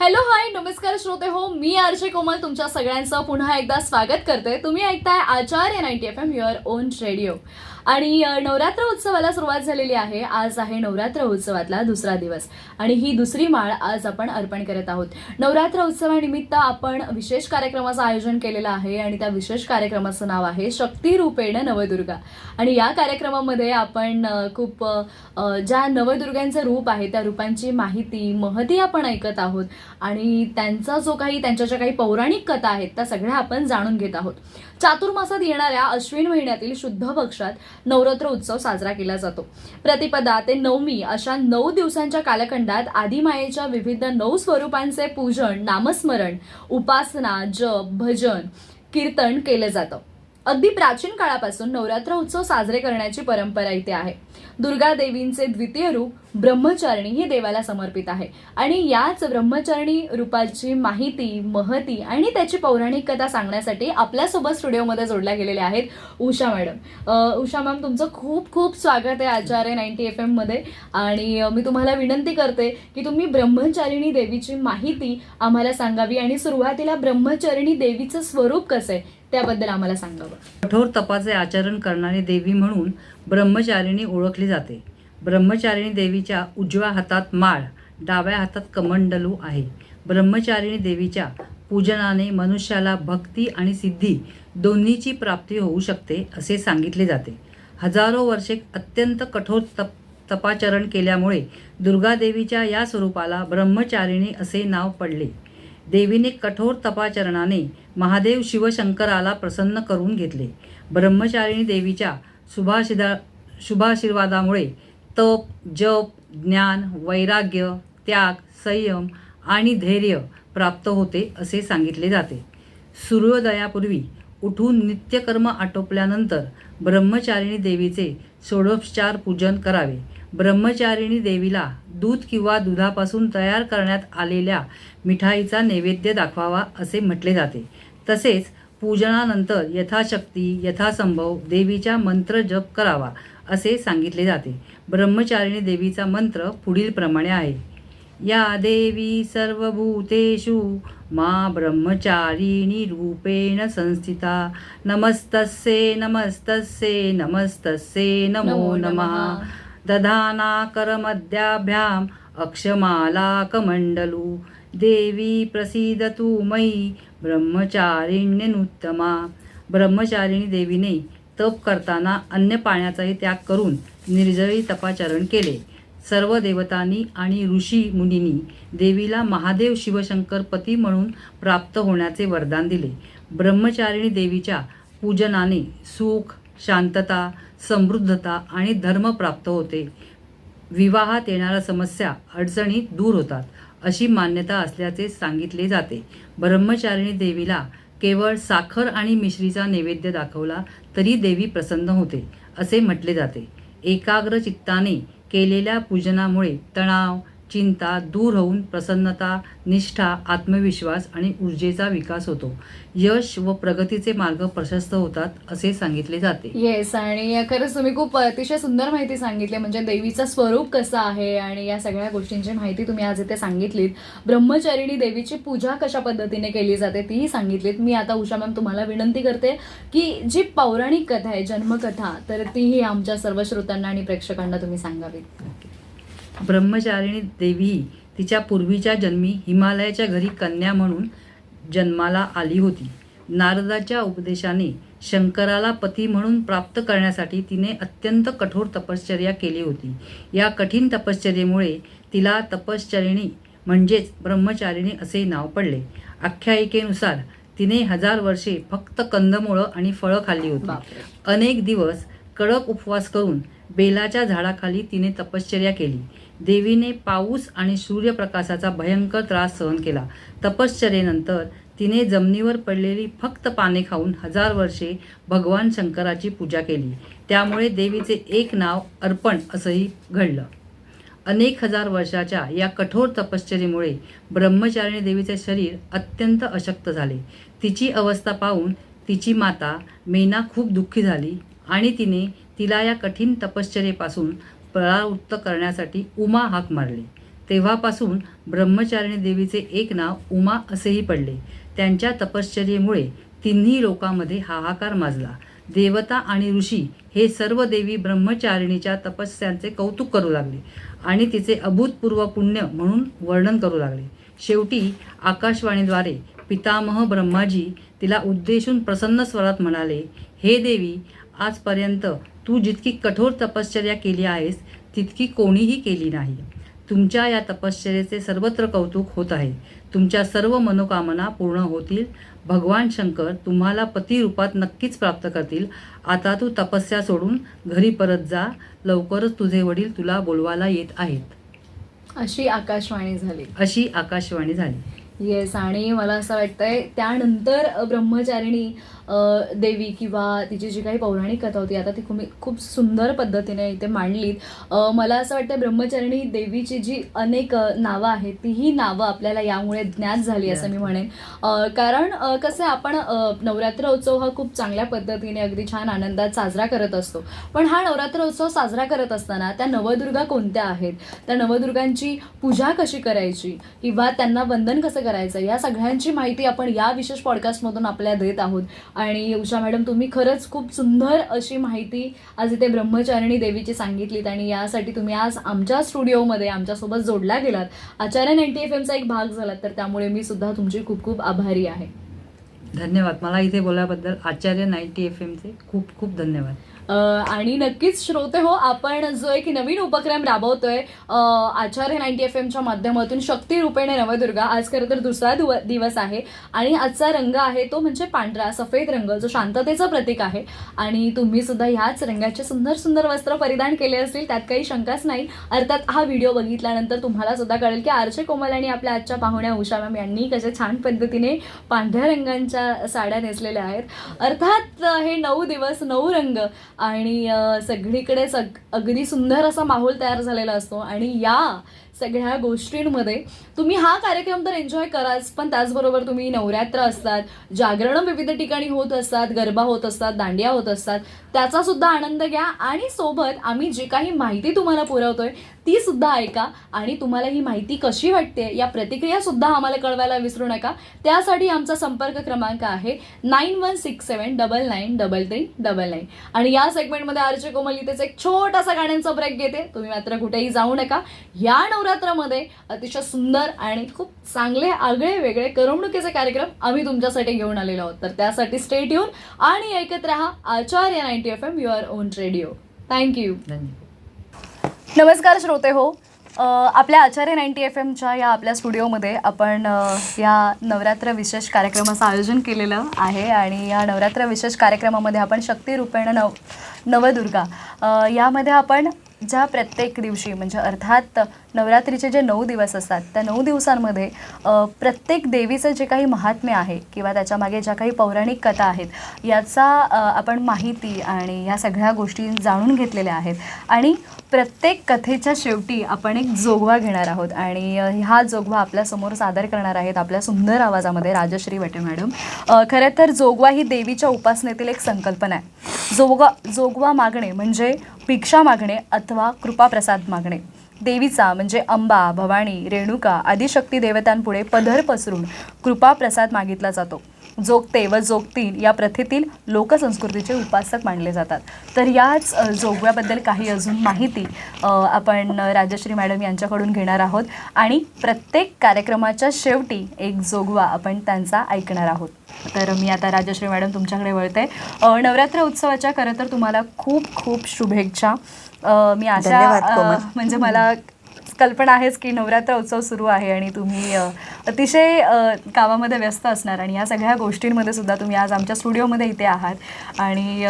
Hello hi नमस्कार श्रोते हो, मी आरजे कोमल तुमच्या सगळ्यांचं पुन्हा एकदा स्वागत करते. तुम्ही ऐकताय आचार्य 90 FM युअर ओन रेडिओ. आणि नवरात्र उत्सवाला सुरुवात झालेली आहे. आज आहे नवरात्र उत्सवातला दुसरा दिवस आणि ही दुसरी माळ आज आपण अर्पण करत आहोत. नवरात्र उत्सवानिमित्त आपण विशेष कार्यक्रमाचं आयोजन केलेलं आहे आणि त्या विशेष कार्यक्रमाचं नाव आहे शक्ती रूपेण नवदुर्गा. आणि या कार्यक्रमामध्ये आपण खूप ज्या नवदुर्गांचं रूप आहे त्या रूपांची माहिती महती आपण ऐकत आहोत आणि त्यांचा जो काही त्यांच्या ज्या काही पौराणिक कथा आहेत त्या सगळ्या आपण जाणून घेत आहोत. चातुर्मासात येणाऱ्या अश्विन महिन्यातील शुद्ध पक्षात नवरात्र उत्सव साजरा केला जातो. प्रतिपदा ते नवमी अशा 9 दिवसांच्या कालखंडात आदिमायेच्या विविध 9 स्वरूपांचे पूजन, नामस्मरण, उपासना, जप, भजन, कीर्तन केले जातं. अगदी प्राचीन काळापासून नवरात्र उत्सव साजरे करण्याची परंपरा इथे आहे. दुर्गा देवींचे द्वितीय रूप ब्रह्मचारिणी हे देवाला समर्पित आहे आणि याच ब्रह्मचारिणी रूपाची माहिती, महती आणि त्याची पौराणिक कथा सांगण्यासाठी आपल्यासोबत स्टुडिओमध्ये जोडल्या गेलेल्या आहेत उषा मॅडम. उषा मॅम, तुमचं खूप खूप स्वागत आहे आचार्य 90 FM मध्ये. आणि मी तुम्हाला विनंती करते की तुम्ही ब्रह्मचारिणी देवीची माहिती आम्हाला सांगावी आणि सुरुवातीला ब्रह्मचारिणी देवीचं स्वरूप कसं आहे त्याबद्दल आम्हाला सांगावं. कठोर तपाचे आचरण करणारी देवी म्हणून ब्रह्मचारिणी ओळखली जाते. ब्रह्मचारिणी देवीच्या उजव्या हातात माळ, डाव्या हातात कमंडलू आहे. ब्रह्मचारिणी देवीच्या पूजनाने मनुष्याला भक्ती आणि सिद्धी दोन्हीची प्राप्ती होऊ शकते असे सांगितले जाते. हजारो वर्षे अत्यंत कठोर तपाचरण केल्यामुळे दुर्गा देवीच्या या स्वरूपाला ब्रह्मचारिणी असे नाव पडले. देवीने कठोर तपाचरणाने महादेव शिवशंकराला प्रसन्न करून घेतले. ब्रह्मचारिणी देवीच्या शुभाशीर्वादामुळे तप, जप, ज्ञान, वैराग्य, त्याग, संयम आणि धैर्य प्राप्त होते असे सांगितले जाते. सूर्योदयापूर्वी उठून नित्यकर्म आटोपल्यानंतर ब्रह्मचारिणी देवीचे षोडशोपचार पूजन करावे. ब्रह्मचारिणी देवीला दूध किंवा दुधापासून तयार करण्यात आलेल्या मिठाईचा नैवेद्य दाखवावा असे म्हटले जाते. तसेच पूजनानंतर यथाशक्ती यथासंभव देवीचा मंत्र जप करावा असे सांगितले जाते. ब्रह्मचारिणी देवीचा मंत्र पुढील प्रमाणे आहे. या देवी सर्वभूतेषु मा ब्रह्मचारिणी रूपेण संस्थिता. नमस्तस्ये नमस्तस्ये नमस्तस्ये नमो नमः. दधाना करमध्याभ्याम अक्षमाला कमंडलू. देवी प्रसीदतु मयि ब्रह्मचारिण्यनुत्तमा. ब्रह्मचारिणी देवीने तप करताना अन्न पाण्याचाही त्याग करून निर्जळी तपाचरण केले. सर्व देवतांनी आणि ऋषी मुनींनी देवीला महादेव शिवशंकर पती म्हणून प्राप्त होण्याचे वरदान दिले. ब्रह्मचारिणी देवीच्या पूजनाने सुख, शांतता, समृद्धता आणि धर्म प्राप्त होते. विवाहात येणाऱ्या समस्या, अडचणी दूर होतात अशी मान्यता असल्याचे सांगितले जाते. ब्रह्मचारिणी देवीला केवळ साखर आणि मिश्रीचा नैवेद्य दाखवला तरी देवी प्रसन्न होते असे म्हटले जाते. एकाग्र चित्ताने केलेल्या पूजनामुळे तणाव, चिंता दूर होऊन प्रसन्नता, निष्ठा, आत्मविश्वास आणि ऊर्जेचा विकास होतो. यश व प्रगतीचे मार्ग प्रशस्त होतात असे सांगितले जाते. येस, आणि खरंच तुम्ही खूप अतिशय सुंदर माहिती सांगितली. म्हणजे देवीचं स्वरूप कसं आहे आणि या सगळ्या गोष्टींची माहिती तुम्ही आज इथे सांगितलीत. ब्रह्मचारिणी देवीची पूजा कशा पद्धतीने केली जाते तीही सांगितलीत. मी आता उषा मॅम तुम्हाला विनंती करते की जी पौराणिक कथा आहे, जन्मकथा, तर तीही आमच्या सर्व श्रोत्यांना आणि प्रेक्षकांना तुम्ही सांगावी. ब्रह्मचारिणी देवी तिच्या पूर्वीच्या जन्मी हिमालयाच्या घरी कन्या म्हणून जन्माला आली होती. नारदाच्या उपदेशाने शंकराला पती म्हणून प्राप्त करण्यासाठी तिने अत्यंत कठोर तपश्चर्या केली होती. या कठीण तपश्चर्येमुळे तिला तपश्चरिणी म्हणजेच ब्रह्मचारिणी असे नाव पडले. आख्यायिकेनुसार तिने 1000 वर्षे फक्त कंदमुळं आणि फळं खाल्ली होती. अनेक दिवस कडक उपवास करून बेलाच्या झाडाखाली तिने तपश्चर्या केली. देवीने पाऊस आणि सूर्यप्रकाशाचा भयंकर त्रास सहन केला. तपश्चर्येनंतर तिने जमिनीवर पडलेली फक्त पाने खाऊन 1000 वर्षे भगवान शंकराची पूजा केली. त्यामुळे देवीचे एक नाव अर्पण असंही घडलं. अनेक हजार वर्षाच्या या कठोर तपश्चर्येमुळे ब्रह्मचारिणी देवीचे शरीर अत्यंत अशक्त झाले. तिची अवस्था पाहून तिची माता मेना खूप दुःखी झाली आणि तिला या कठीण तपश्चर्येपासून परावृत्त करण्यासाठी उमा हाक मारली. तेव्हापासून ब्रह्मचारिणी देवीचे एक नाव उमा असेही पडले. त्यांच्या तपश्चर्येमुळे तिन्ही लोकांमध्ये हाहाकार माजला. देवता आणि ऋषी हे सर्व देवी ब्रह्मचारिणीच्या तपस्यांचे कौतुक करू लागले आणि तिचे अभूतपूर्व पुण्य म्हणून वर्णन करू लागले. शेवटी आकाशवाणीद्वारे पितामह ब्रह्माजी तिला उद्देशून प्रसन्न स्वरात म्हणाले, हे देवी, आजपर्यंत तू जितकी कठोर तपश्चर्या केली आहेस तितकी कोणीही केली नाही. तुमच्या या तपश्चर्येचे सर्वत्र कौतुक होत आहे. तुमच्या सर्व मनोकामना पूर्ण होतील. भगवान शंकर तुम्हाला पती रूपात नक्कीच प्राप्त करतील. आता तू तपस्या सोडून घरी परत जा. लवकरच तुझे वडील तुला बोलवायला येत आहेत. अशी आकाशवाणी झाली. अशी आकाशवाणी झाली. येस. आणि मला असं वाटतंय त्यानंतर ब्रह्मचारिणी देवी किंवा तिची जी काही पौराणिक कथा होती आता ती खूप सुंदर पद्धतीने इथे मांडलीत. मला असं वाटतं ब्रह्मचारिणी देवीची जी अनेक नावं आहेत तीही नावं आपल्याला यामुळे ज्ञात झाली असं मी म्हणेन. कारण कसं आपण नवरात्र उत्सव हा खूप चांगल्या पद्धतीने अगदी छान आनंदात साजरा करत असतो. पण हा नवरात्र उत्सव साजरा करत असताना त्या नवदुर्गा कोणत्या आहेत, त्या नवदुर्गांची पूजा कशी करायची किंवा त्यांना वंदन कसं करायचं, या सगळ्यांची माहिती आपण या विशेष पॉडकास्टमधून आपल्याला देत आहोत. आणि उषा मॅडम, तुम्ही खरंच खूप सुंदर अशी माहिती आज इथे ब्रह्मचारिणी देवीची सांगितलीत आणि यासाठी तुम्ही आज आमच्या स्टुडिओमध्ये आमच्यासोबत जोडला गेलात, आचार्य 90 FMचा एक भाग झालात, तर त्यामुळे मी सुद्धा तुमची खूप खूप आभारी आहे. धन्यवाद. मला इथे बोलल्याबद्दल आचार्य 90 FMचे खूप खूप धन्यवाद. आणि नक्कीच श्रोते हो, आपण जो एक नवीन उपक्रम राबवतोय आचार्य 90 FMच्या माध्यमातून, शक्ती रूपेणे नवदुर्गा. आज खरं तर दुसरा दिवस आहे आणि आजचा रंग आहे तो म्हणजे पांढरा सफेद रंग, जो शांततेचं प्रतीक आहे. आणि तुम्ही सुद्धा ह्याच रंगाचे सुंदर सुंदर वस्त्र परिधान केले असतील, त्यात काही शंकाच नाही. अर्थात हा व्हिडिओ बघितल्यानंतर तुम्हाला सुद्धा कळेल की आरचे कोमल आणि आपल्या आजच्या पाहुण्या उषा मॅम यांनी कशा छान पद्धतीने पांढऱ्या रंगांच्या साड्या नेसलेल्या आहेत. अर्थात हे 9 दिवस 9 रंग आणि सगळीकडे अगदी सुंदर असा माहोल तयार झालेला असतो. आणि या सगळ्या गोष्टींमध्ये तुम्ही हा कार्यक्रम तर एन्जॉय कराच, पण त्याचबरोबर तुम्ही नवरात्र असतात, जागरण विविध ठिकाणी होत असतात, गरबा होत असतात, दांडिया होत असतात, त्याचा सुद्धा आनंद घ्या. आणि सोबत आम्ही जे काही माहिती तुम्हाला पुरवतोय ती सुद्धा ऐका. आणि तुम्हाला ही माहिती कशी वाटते या प्रतिक्रिया सुद्धा आम्हाला कळवायला विसरू नका. त्यासाठी आमचा संपर्क क्रमांक आहे 9167993399. आणि या सेगमेंटमध्ये आरचे कोमल इथेच एक छोटासा गाण्यांचा ब्रेक घेते. तुम्ही मात्र कुठेही जाऊ नका. या नवरात्रामध्ये अतिशय सुंदर आणि खूप चांगले आगळे वेगळे करमणुकीचे कार्यक्रम आम्ही तुमच्यासाठी घेऊन आलेलो आहोत. तर त्यासाठी स्टे ट्यून आणि ऐकत रहा आचार्य 90 FM your on radio. Thank you. नमस्कार श्रोते हो, आपल्या आचार्य 90 FMच्या या आपल्या स्टुडिओमध्ये आपण या नवरात्र विशेष कार्यक्रमाचं आयोजन केलेलं आहे. आणि या नवरात्र विशेष कार्यक्रमामध्ये आपण शक्ती रूपेण नवदुर्गा यामध्ये आपण ज्या प्रत्येक दिवशी म्हणजे अर्थात नवरात्रीचे जे 9 दिवस असतात त्या 9 दिवसांमध्ये प्रत्येक देवीचं जे काही महात्म्य आहे किंवा त्याच्यामागे ज्या काही पौराणिक कथा आहेत याचा आपण माहिती आणि ह्या सगळ्या गोष्टी जाणून घेतलेल्या आहेत. आणि प्रत्येक कथेच्या शेवटी आपण एक जोगवा घेणार आहोत आणि हा जोगवा आपल्यासमोर सादर करणार आहेत आपल्या सुंदर आवाजामध्ये राजश्री वटे मॅडम. खरं तर जोगवा ही देवीच्या उपासनेतील एक संकल्पना आहे. जोगवा मागणे म्हणजे भिक्षा मागणे अथवा कृपाप्रसाद मागणे. देवीचा म्हणजे अंबा, भवानी, रेणुका आदी शक्ती देवतांपुढे पदर पसरून कृपाप्रसाद मागितला जातो. जोगते व जोगतीन या प्रथेतील लोकसंस्कृतीचे उपासक मानले जातात. तर याच जोगव्याबद्दल काही अजून माहिती आपण राजश्री मॅडम यांच्याकडून घेणार आहोत. आणि प्रत्येक कार्यक्रमाच्या शेवटी एक जोगवा आपण त्यांचा ऐकणार आहोत. तर मी आता राजश्री मॅडम तुमच्याकडे वळते. नवरात्र उत्सवाच्या खरं तर तुम्हाला खूप खूप शुभेच्छा. मी अशा म्हणजे मला कल्पना आहेच की नवरात्र उत्सव सुरू आहे आणि तुम्ही अतिशय कामामध्ये व्यस्त असणार आणि या सगळ्या गोष्टींमध्ये सुद्धा तुम्ही आज आमच्या स्टुडिओमध्ये इथे आहात आणि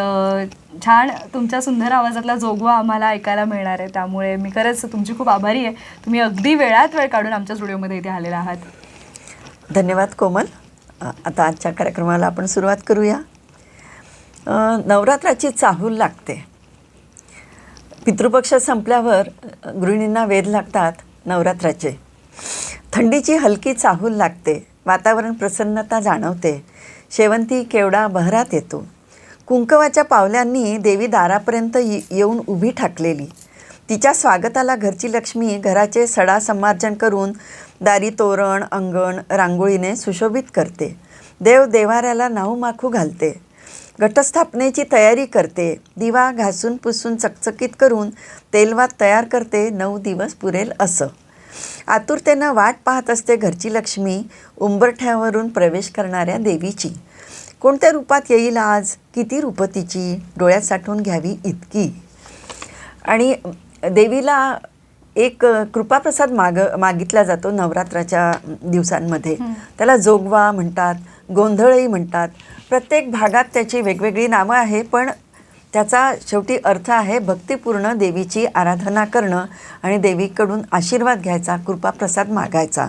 छान तुमच्या सुंदर आवाजातला जोगवा आम्हाला ऐकायला मिळणार आहे. त्यामुळे मी खरंच तुमची खूप आभारी आहे. तुम्ही अगदी वेळात वेळ काढून आमच्या स्टुडिओमध्ये इथे आलेला आहात. धन्यवाद कोमल. आता आजच्या कार्यक्रमाला आपण सुरुवात करूया. नवरात्राची चाहूल लागते. पितृपक्ष संपल्यावर गृहिणींना वेध लागतात नवरात्राचे. थंडीची हलकी चाहूल लागते. वातावरण प्रसन्नता जाणवते. शेवंती केवडा बहरात येतो. कुंकवाच्या पावलांनी देवी दारापर्यंत येऊन उभी ठाकलेली. तिच्या स्वागताला घरची लक्ष्मी घराचे सडा संमार्जन करून दारी तोरण अंगण रांगोळीने सुशोभित करते. देव देव्हाऱ्याला नाहू माखू घालते. घटस्थापनेची तयारी करते. दिवा घासून पुसून चकचकीत करून तेलवात तयार करते. 9 दिवस पुरेल असं. आतुरतेनं वाट पाहत असते घरची लक्ष्मी उंबरठ्यावरून प्रवेश करणाऱ्या देवीची. कोणत्या रूपात येईल आज, किती रूपं तिची, डोळ्यात साठवून घ्यावी इतकी. आणि देवीला एक कृपाप्रसाद मागितला जातो नवरात्राच्या दिवसांमध्ये. त्याला जोगवा म्हणतात, गोंधळही म्हणतात. प्रत्येक भागात त्याची वेगवेगळी नावं आहे, पण त्याचा शेवटी अर्थ आहे भक्तिपूर्ण देवीची आराधना करणं आणि देवीकडून आशीर्वाद घ्यायचा, कृपाप्रसाद मागायचा.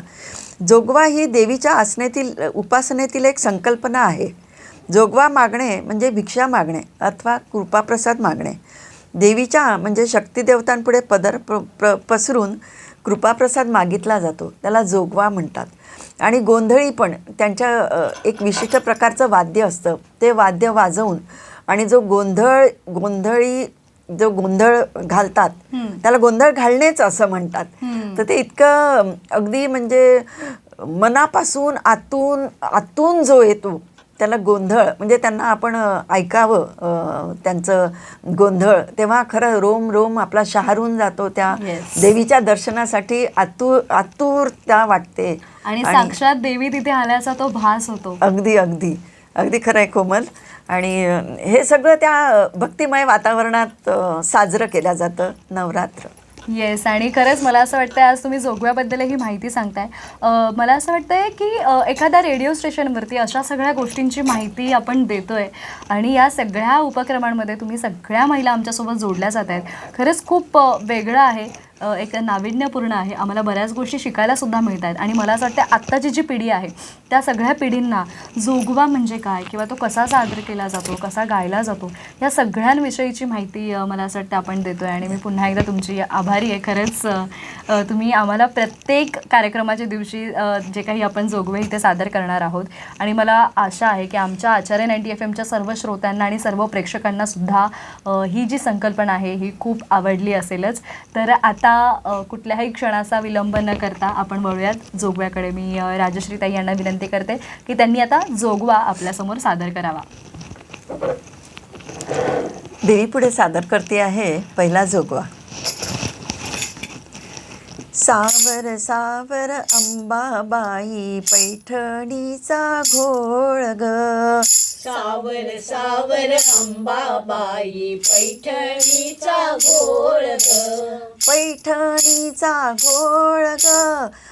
जोगवा ही देवीच्या उपासनेतील एक संकल्पना आहे. जोगवा मागणे म्हणजे भिक्षा मागणे अथवा कृपाप्रसाद मागणे. देवीच्या म्हणजे शक्तिदेवतांपुढे पदर पसरून कृपाप्रसाद मागितला जातो, त्याला जोगवा म्हणतात. आणि गोंधळी पण त्यांच्या एक विशिष्ट प्रकारचं वाद्य असतं. ते वाद्य वाजवून आणि जो गोंधळ घालतात त्याला गोंधळ घालणेच असं म्हणतात. तर ते इतकं अगदी म्हणजे मनापासून आतून जो येतो त्याला गोंधळ म्हणजे त्यांना आपण ऐकावं त्यांचं गोंधळ, तेव्हा खरं रोम आपला शहारून जातो. त्या देवीच्या दर्शनासाठी आतुरता वाटते आणि साक्षात देवी तिथे आल्याचा तो भास होतो. अगदी अगदी अगदी खरं आहे कोमल. आणि हे सगळं त्या भक्तिमय वातावरणात साजरं केलं जातं नवरात्र. येस. आणि खरंच मला असं वाटतं आज तुम्ही जोगव्याबद्दलही माहिती सांगताय. मला असं वाटतंय की एखाद्या रेडिओ स्टेशनवरती अशा सगळ्या गोष्टींची माहिती आपण देतोय आणि या सगळ्या उपक्रमांमध्ये तुम्ही सगळ्या महिला आमच्यासोबत जोडल्या जात आहेत. खरंच खूप वेगळं आहे, एक नाविन्यपूर्ण आहे. आम्हाला बऱ्याच गोष्टी शिकायला सुद्धा मिळत आहेत. आणि मला असं वाटतं आत्ताची जी पिढी आहे त्या सगळ्या पिढींना जोगवा म्हणजे काय किंवा तो कसा सादर केला जातो, कसा गायला जातो, या सगळ्यांविषयीची माहिती मला असं वाटतं आपण देतो आहे. आणि मी पुन्हा एकदा तुमची आभारी आहे. खरंच तुम्ही आम्हाला प्रत्येक कार्यक्रमाच्या दिवशी जे काही आपण जोगवे इथे सादर करणार आहोत. आणि मला आशा आहे की आमच्या आचार्य 90 FMच्या सर्व श्रोत्यांना आणि सर्व प्रेक्षकांना सुद्धा ही जी संकल्पना आहे ही खूप आवडली असेलच. तर आता कुठल्याही क्षणाचा विलंब न करता आपण वळूयात जोगव्याकडे. मी राजश्री ताई यांना विनंती करते की त्यांनी आता जोगवा आपल्यासमोर सादर करावा. देवीपुढे सादर करते आहे पहिला जोगवा. सावर सावर अंबाबाई पैठणीचा घोळ ग. सावर सावर अंबाबाई पैठणीचा घोळ ग. पैठणीचा घोळ ग,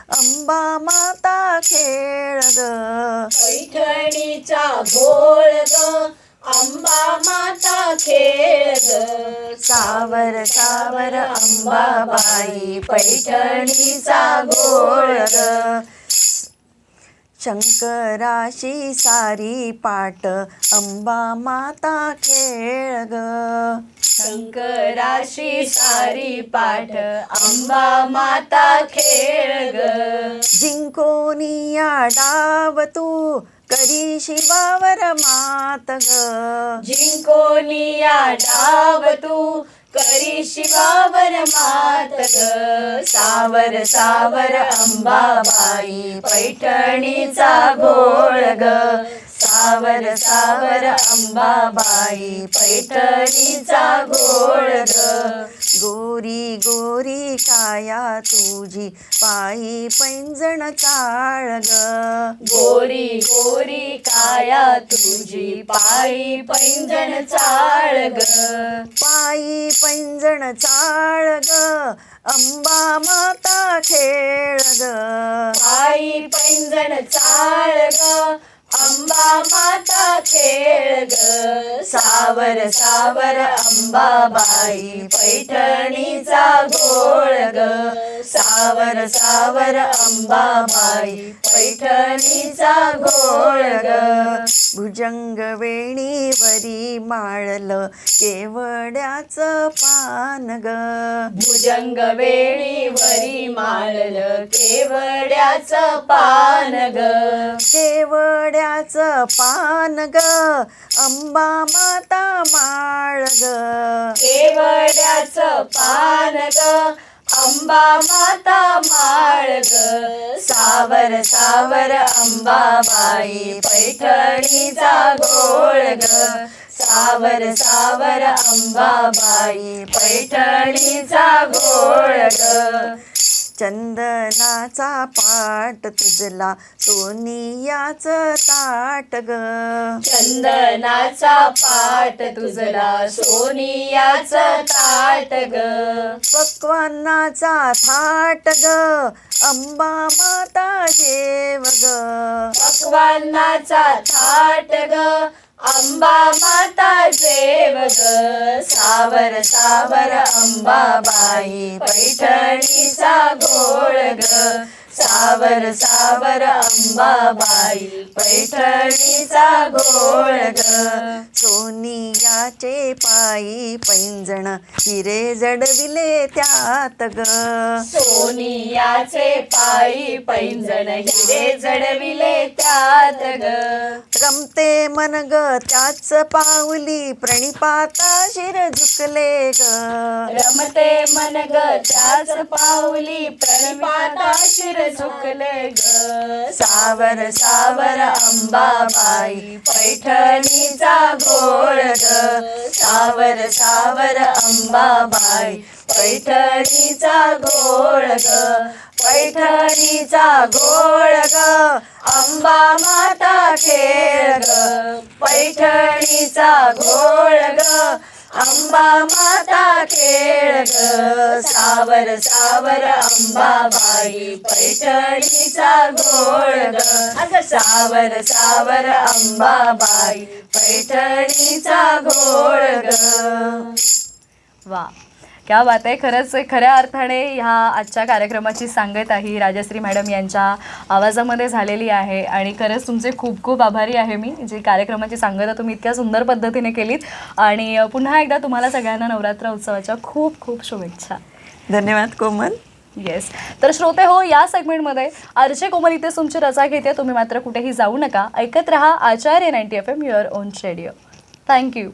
अंबा माता खेळ ग. पैठणीचा घोळ ग, अंबा माता खेळ ग. सावर सावर अंबाबाई पैठणीचा घोळ ग. शंकराशी सारी पाट अंबा माता खेळ ग. शंकराशी सारी पाठ अंबा माता खेळ ग. जिंकोनिया डाव तू करी शिवावर मात ग. जिंकोनिया डाव तू करी शिवावर मात ग. सावर सावर अंबाबाई पैठणीचा घोळ ग. सावर सावर अंबाबाई पैठणीचा घोळ ग. गोरी गोरी काया तुझी पायी पैंजण चाळ ग. गोरी गोरी काया तुझी पायी पैंजण चाळ ग. पायी पैंजण चाळ ग, अंबा माता खेळ ग. पायी पैंजण चाळ ग, अंबा माता खेळ ग. सावर सावर अंबाबाई पैठणीचा घोळ ग. सावर सावर अंबाबाई पैठणीचा घोळ ग. भुजंग वेणीवरी माळलं केवड्याचं पान ग. भुजंग वेणीवरी माळलं केवड्याचं पान ग. केवड्याचं केवड्याचं पान ग अंबा माता माळ ग केवड्याचं पान ग अंबा माता माळ ग सावर सावर अंबाबाई पैठणीचा गोळ ग सावर सावर अंबाबाई पैठणीचा गोळ ग चंदनाचा पाट तुझला सोनियाचं ताट ग चंदनाचा पाट तुझला सोनियाचं ताट ग पक्वान्नाचा थाट ग अंबा माता जेव ग पक्वान्नाचा थाट ग अंबा माता जेव ग सावर सावर अंबाबाई पैठणीचा गोळ ग सावर सावर अंबाबाई पैठणीचा गोळ ग सोनियाचे पायी पैंजण हिरे जडविले त्यात ग सोनियाचे पायी पैंजण हिरे जडविले त्यात ग रमते मन ग त्याच पाऊली प्रणिपाता शिर झुकले ग रमते मन ग त्याच पाऊली प्रणिपाता शिर झुकले ग सावर सावर अंबाबाई पैठणीचा गोळ ग सावर सावर अंबाबाई पैठणीचा गोळ ग पैठणीचा गोळ ग अंबा माता खेळ ग पैठणीचा गोळ ग अंबा माता खेळ ग सावर सावर अंबाबाई पैठणीचा गोळ ग सावर सावर अंबाबाई पैठणीचा गोळ ग वा, क्या बात आहे. खरंच खऱ्या अर्थाने ह्या आजच्या कार्यक्रमाची सांगत आहे राजश्री मॅडम यांच्या आवाजामध्ये झालेली आहे आणि खरंच तुमचे खूप खूप आभारी आहे मी, जी कार्यक्रमाची सांगता तुम्ही इतक्या सुंदर पद्धतीने केलीत. आणि पुन्हा एकदा तुम्हाला सगळ्यांना नवरात्र उत्सवाच्या खूप खूप शुभेच्छा. धन्यवाद कोमल. येस, तर श्रोते हो, या सेगमेंटमध्ये आरजे कोमल इथेच तुमची रजा घेते. तुम्ही मात्र कुठेही जाऊ नका, ऐकत रहा आचार्य 90 FM your on radio. Thank you.